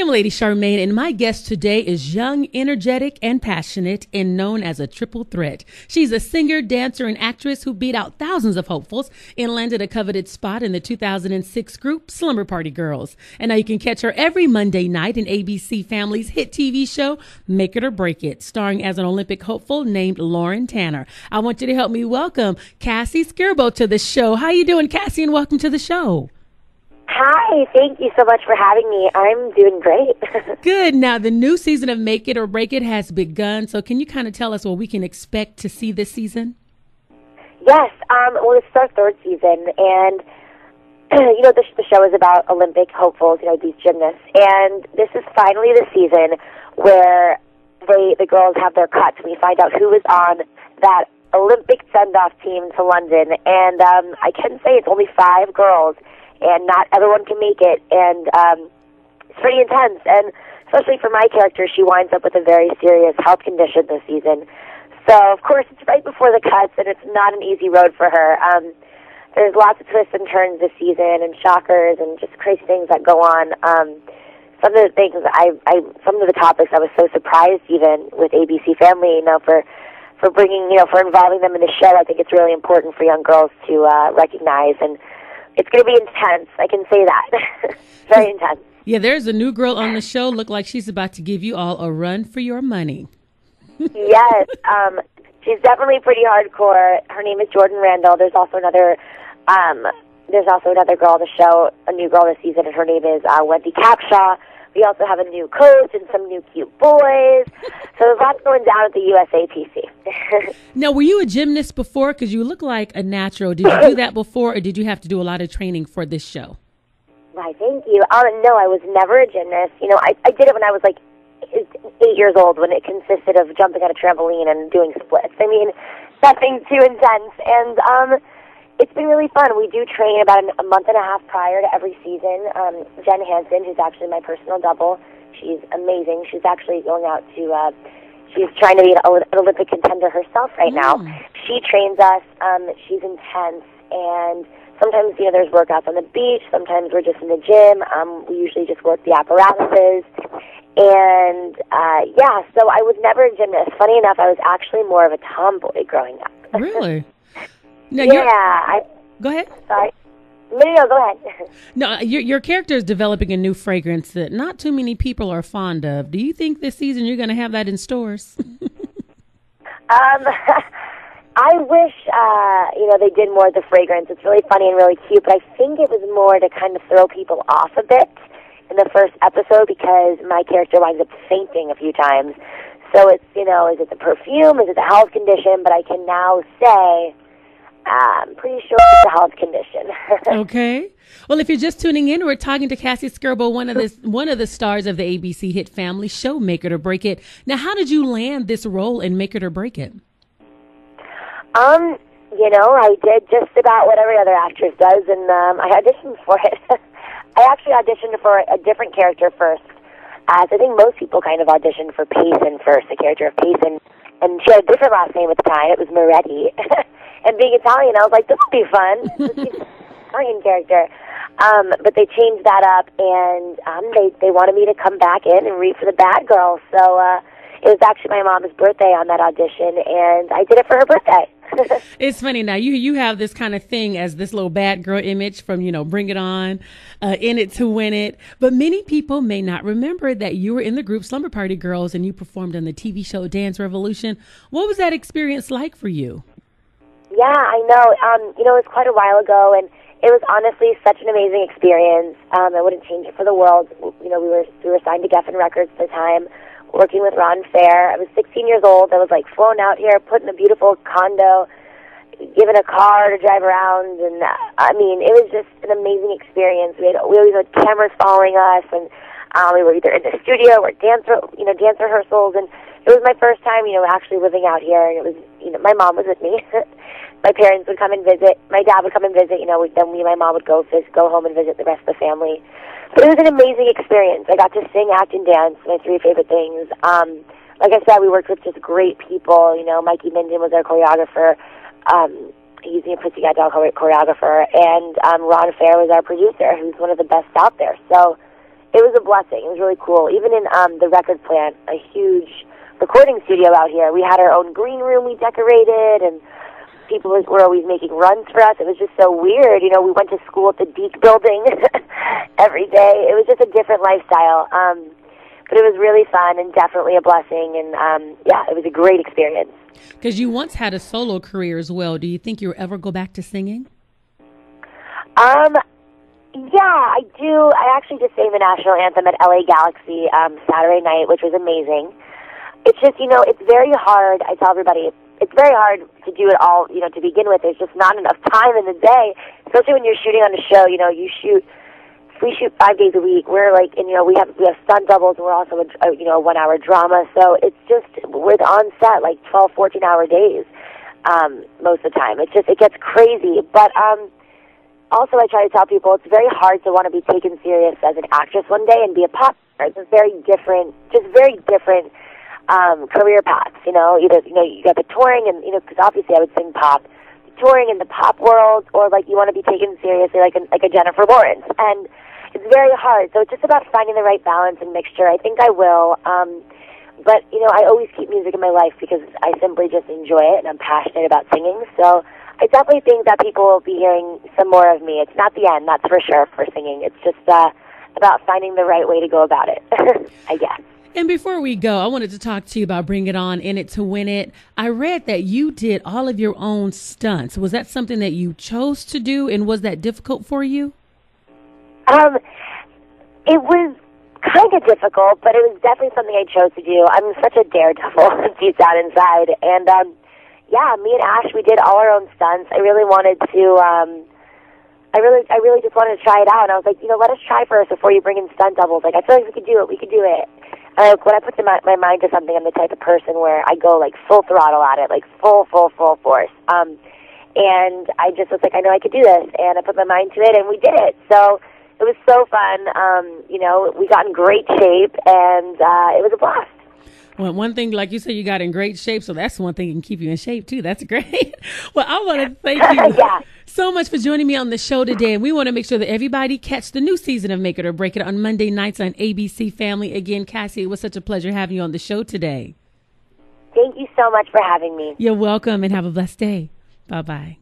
I'm Lady Charmaine, and my guest today is young, energetic, and passionate, and known as a triple threat. She's a singer, dancer, and actress who beat out thousands of hopefuls and landed a coveted spot in the 2006 group Slumber Party Girls. And now you can catch her every Monday night in ABC Family's hit TV show, Make It or Break It, starring as an Olympic hopeful named Lauren Tanner. I want you to help me welcome Cassie Scerbo to the show. How you doing, Cassie, and welcome to the show. Hi, thank you so much for having me. I'm doing great. Good. Now, the new season of Make It or Break It has begun, so can you kind of tell us what we can expect to see this season? Yes, well, this is our third season, and, the show is about Olympic hopefuls, these gymnasts, and this is finally the season where the girls have their cuts, and we find out who is on that Olympic send-off team to London, and I can say it's only 5 girls, and not everyone can make it, and it's pretty intense, and especially for my character, she winds up with a very serious health condition this season. So, of course, it's right before the cuts, and it's not an easy road for her. There's lots of twists and turns this season, and shockers, and just crazy things that go on. Some of the things, some of the topics I was so surprised even with ABC Family, for bringing, for involving them in the show. I think it's really important for young girls to recognize, and it's going to be intense. I can say that. Very intense. Yeah, there's a new girl on the show. Look like she's about to give you all a run for your money. Yes. She's definitely pretty hardcore. Her name is Jordan Randall. There's also another girl on the show, a new girl this season, and her name is Wendy Capshaw. We also have a new coach and some new cute boys. So there's lots going down at the USAPC. Now, were you a gymnast before? Because you look like a natural. Did you do that before, or did you have to do a lot of training for this show? Why, thank you. No, I was never a gymnast. I did it when I was 8 years old, when it consisted of jumping on a trampoline and doing splits. Nothing too intense. And it's been really fun. We do train about a month and a half prior to every season. Jen Hansen, who's actually my personal double, she's amazing. She's actually going out to, she's trying to be an Olympic contender herself right now. She trains us. She's intense. And sometimes, there's workouts on the beach. Sometimes we're just in the gym. We usually just work the apparatuses. And, so I was never a gymnast. Funny enough, I was actually more of a tomboy growing up. Really? No, go ahead. Sorry. No, go ahead. No, your character is developing a new fragrance that not too many people are fond of. Do you think this season you're going to have that in stores? I wish, they did more of the fragrance. It's really funny and really cute, but I think it was more to kind of throw people off a bit in the first episode because my character winds up fainting a few times. So it's, is it the perfume? Is it the health condition? But I can now say I'm pretty sure it's a health condition. Okay. Well, if you're just tuning in, we're talking to Cassie Scerbo, one of the stars of the ABC hit family show Make It or Break It. Now, how did you land this role in Make It or Break It? I did just about what every other actress does, and I auditioned for it. I actually auditioned for a different character first, as I think most people kind of auditioned for Payson first, the character of Payson, and she had a different last name at the time. It was Moretti. And being Italian, I was like, this will be fun. She's an Italian character. But they changed that up, and they wanted me to come back in and read for the bad girl. So it was actually my mom's birthday on that audition, and I did it for her birthday. It's funny now. You have this kind of thing as this little bad girl image from, Bring It On, In It to Win It. But many people may not remember that you were in the group Slumber Party Girls and you performed on the TV show Dance Revolution. What was that experience like for you? Yeah, I know. It was quite a while ago, and it was honestly such an amazing experience. I wouldn't change it for the world. We were signed to Geffen Records at the time, working with Ron Fair. I was 16 years old. I was flown out here, put in a beautiful condo, given a car to drive around, and it was just an amazing experience. We always had cameras following us, and we were either in the studio or dance rehearsals, and it was my first time, actually living out here, and it was, my mom was with me. My parents would come and visit. My dad would come and visit. Then me and my mom would go home and visit the rest of the family. But it was an amazing experience. I got to sing, act, and dance, my 3 favorite things. Like I said, we worked with just great people. Mikey Minden was our choreographer. He's a Pussycat Doll choreographer. And Ron Fair was our producer, who's one of the best out there. So it was a blessing. It was really cool. Even in the record plant, a huge recording studio out here, we had our own green room we decorated, and people were always making runs for us. It was just so weird. You know, we went to school at the Deke building every day. It was just a different lifestyle. But it was really fun and definitely a blessing. And, yeah, it was a great experience. Because you once had a solo career as well. Do you think you'll ever go back to singing? Yeah, I do. I actually just sang the national anthem at LA Galaxy Saturday night, which was amazing. It's just, you know, it's very hard. I tell everybody, it's very hard to do it all, you know, to begin with. There's just not enough time in the day, especially when you're shooting on a show. You know, we shoot 5 days a week. We're like, and, you know, we have stunt doubles, and we're also a 1 hour drama. So it's just, we're on set like 12, 14-hour days most of the time. It gets crazy. But also, I try to tell people it's very hard to want to be taken serious as an actress one day and be a pop star. It's very different career paths, you know. Either, you know, you got the touring, and, you know, because obviously I would sing pop, the touring in the pop world, or like you want to be taken seriously like a Jennifer Lawrence, and it's very hard. So it's just about finding the right balance and mixture. I think I will, but, you know, I always keep music in my life because I simply just enjoy it, and I'm passionate about singing. So I definitely think that people will be hearing some more of me. It's not the end, that's for sure, for singing. It's just about finding the right way to go about it, I guess. And before we go, I wanted to talk to you about Bring It On, In It to Win It. I read that you did all of your own stunts. Was that something that you chose to do, and was that difficult for you? It was kind of difficult, but it was definitely something I chose to do. I'm such a daredevil deep down inside. And, yeah, me and Ash, we did all our own stunts. I really wanted to, I really just wanted to try it out. And I was like, you know, let us try first before you bring in stunt doubles. Like, I feel like we could do it. When I put my mind to something, I'm the type of person where I go, like, full throttle at it, like, full force. And I just was like, I know I could do this. And I put my mind to it, and we did it. So it was so fun. You know, we got in great shape, and it was a blast. Well, one thing, like you said, you got in great shape, so that's one thing that can keep you in shape, too. That's great. Well, I want to thank you so much for joining me on the show today, and we want to make sure that everybody catch the new season of Make It or Break It on Monday nights on ABC Family. Again, Cassie, it was such a pleasure having you on the show today. Thank you so much for having me. You're welcome, and have a blessed day. Bye-bye.